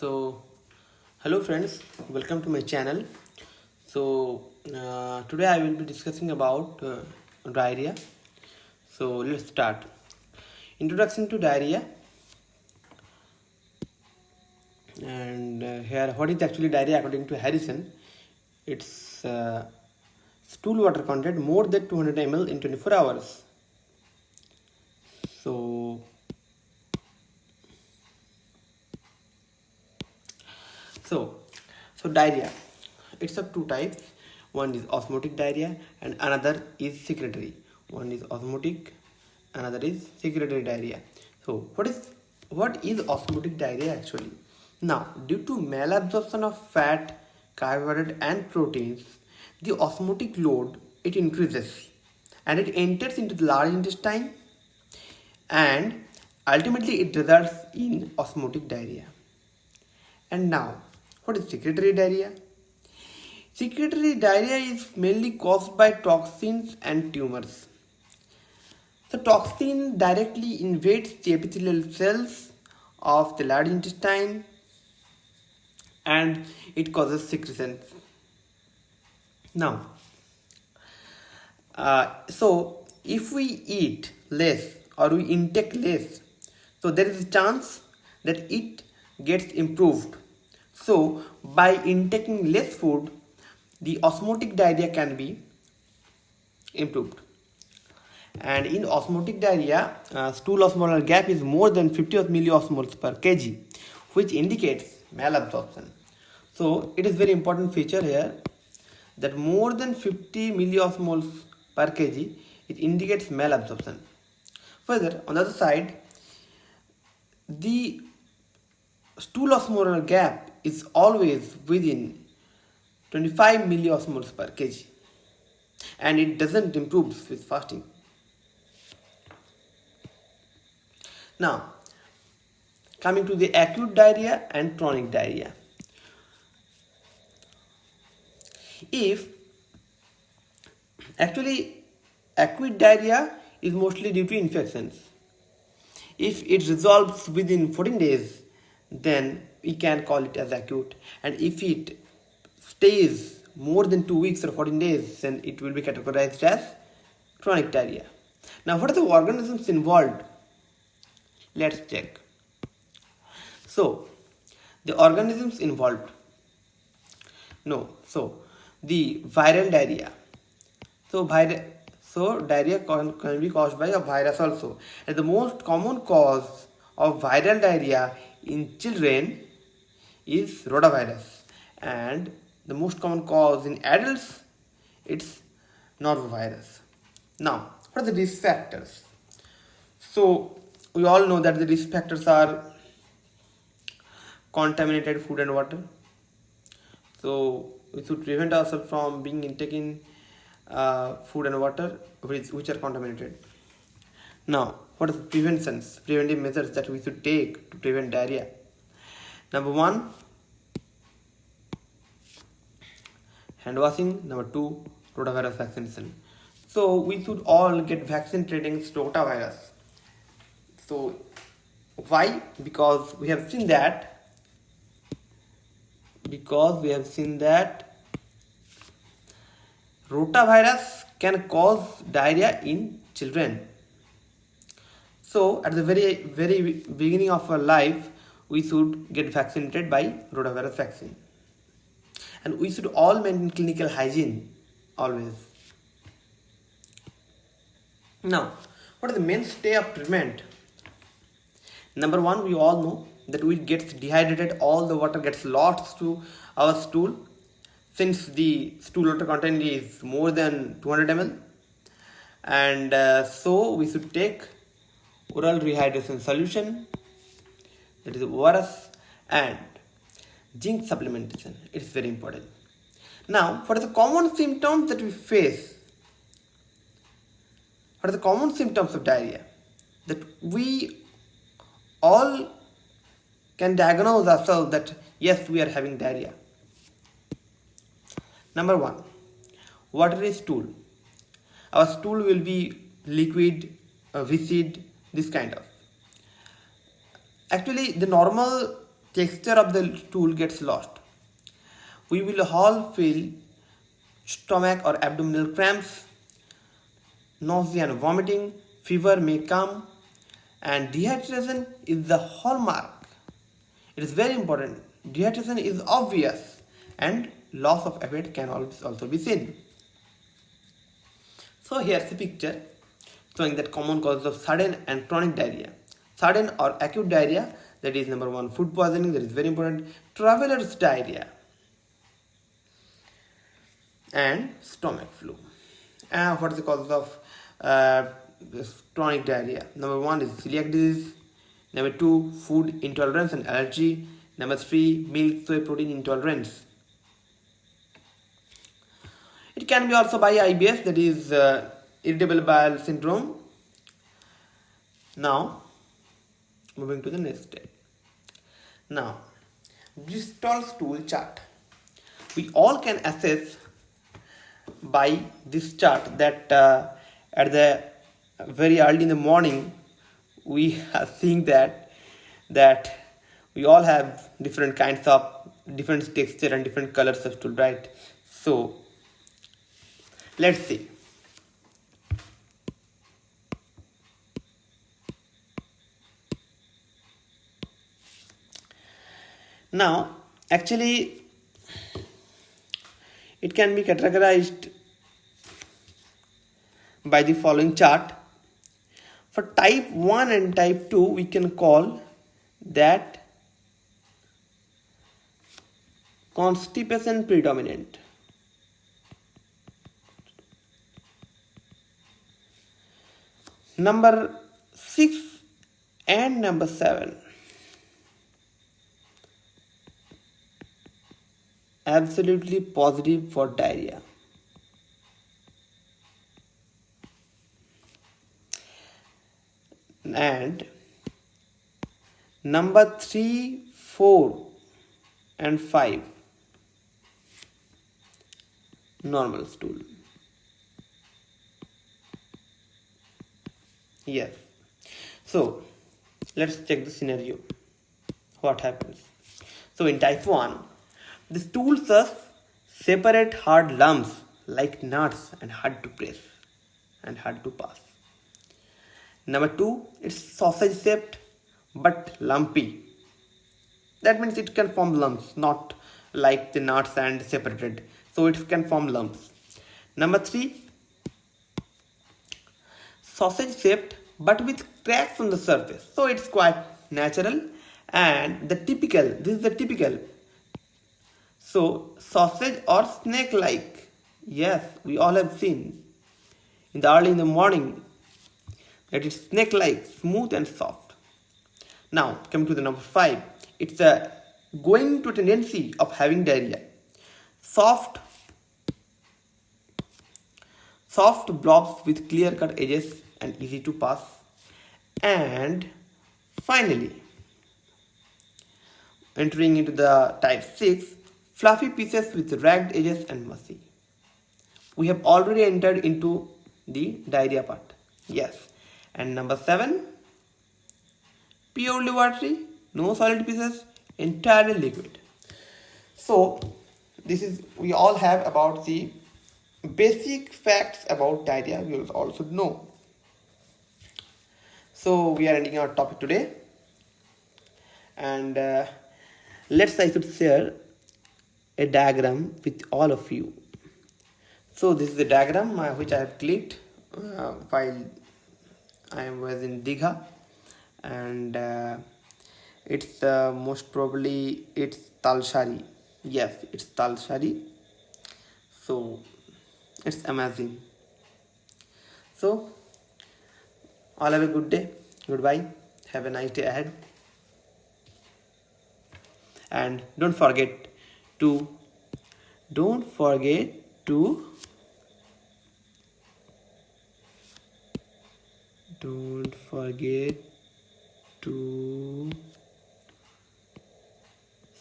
So, hello friends, welcome to my channel. Today I will be discussing about diarrhea. So, let's start. Introduction to diarrhea. And here, what is actually diarrhea according to Harrison? It's stool water content more than 200 ml in 24 hours. So, so diarrhea. It's of two types. One is osmotic diarrhea and another is secretory. One is osmotic, another is secretory diarrhea. So what is osmotic diarrhea actually? Now, due to malabsorption of fat, carbohydrate and proteins, the osmotic load it increases and it enters into the large intestine and ultimately it results in osmotic diarrhea. And now, what is secretory diarrhea? Secretory diarrhea is mainly caused by toxins and tumors. The toxin directly invades the epithelial cells of the large intestine and it causes secretions. Now, so if we eat less or we intake less, so there is a chance that it gets improved. So by intaking less food, the osmotic diarrhea can be improved. And in osmotic diarrhea, stool osmolar gap is more than 50 milliosmoles per kg, which indicates malabsorption. So it is very important feature here that more than 50 milliosmoles per kg, it indicates malabsorption. Further, on the other side, the stool osmolar gap is always within 25 milliosmoles per kg and it doesn't improve with fasting. Now, coming to the acute diarrhea and chronic diarrhea. If actually acute diarrhea is mostly due to infections. If it resolves within 14 days, then we can call it as acute. And if it stays more than 2 weeks or 14 days, then it will be categorized as chronic diarrhea. Now, what are the organisms involved? Let's check. So, the organisms involved. The viral diarrhea. So diarrhea can be caused by a virus also. And the most common cause of viral diarrhea in children is rotavirus. And the most common cause in adults, it's norovirus. Now, what are the risk factors? So, we all know that the risk factors are contaminated food and water. So, we should prevent ourselves from being intaking food and water which are contaminated. Now, what are the preventive measures that we should take to prevent diarrhea? Number 1, hand washing. Number 2, rotavirus vaccination. So we should all get vaccine against rotavirus. So why? Because we have seen that rotavirus can cause diarrhea in children. So at the very beginning of our life, we should get vaccinated by rotavirus vaccine. And we should all maintain clinical hygiene always. Now, what is the mainstay of treatment? Number 1, we all know that we get dehydrated, all the water gets lost to our stool. Since the stool water content is more than 200 ml, and so we should take oral rehydration solution, that is ORS, and zinc supplementation. It is very important. Now, what are the common symptoms that we face? What are the common symptoms of diarrhea that we all can diagnose ourselves that yes, we are having diarrhea? Number 1, watery stool. Our stool will be liquid, viscid, this kind of. Actually, the normal texture of the stool gets lost. We will all feel stomach or abdominal cramps, nausea and vomiting, fever may come, and dehydration is the hallmark. It is very important. Dehydration is obvious and loss of appetite can also be seen. So here's a picture showing that common causes of sudden and chronic diarrhea. Sudden or acute diarrhea, that is number 1, food poisoning, that is very important, traveler's diarrhea, and stomach flu. What is the cause of this chronic diarrhea? Number 1 is celiac disease. Number 2, food intolerance and allergy. Number 3, milk soy protein intolerance. It can be also by IBS, that is irritable bowel syndrome. Now, moving to the next step. Now, Bristol stool chart. We all can assess by this chart that at the very early in the morning, we are seeing that we all have different kinds of different texture and different colors of stool, right? So let's see. Now, actually, it can be categorized by the following chart. For type 1 and type 2, we can call that constipation predominant. Number 6 and number 7, absolutely positive for diarrhea. And number 3, 4 and 5, normal stool. Yes. So let's check the scenario. What happens? So in type 1, the stool thus separate hard lumps like nuts and hard to press and hard to pass. Number 2, it's sausage shaped but lumpy. That means it can form lumps, not like the nuts and separated. So it can form lumps. Number 3, sausage shaped but with cracks on the surface. So it's quite natural and this is the typical. So sausage or snake like. Yes, we all have seen in the early in the morning that it's snake like, smooth and soft. Now coming to the number 5, it's going to a tendency of having diarrhea. Soft blobs with clear cut edges and easy to pass. And finally, entering into the type 6, fluffy pieces with ragged edges and mushy. We have already entered into the diarrhea part. Yes. And number 7, purely watery, no solid pieces, entirely liquid. So this is, we all have about the basic facts about diarrhea. We will also know. So we are ending our topic today, and I should share a diagram with all of you. So this is the diagram which I have clicked while I was in Digha, and it's most probably it's Talshari. Yes, it's Talshari. So it's amazing. So all have a good day. Goodbye. Have a nice day ahead. And don't forget to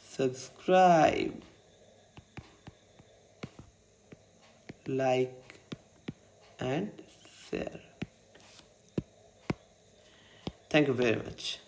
subscribe, like and share. Thank you very much.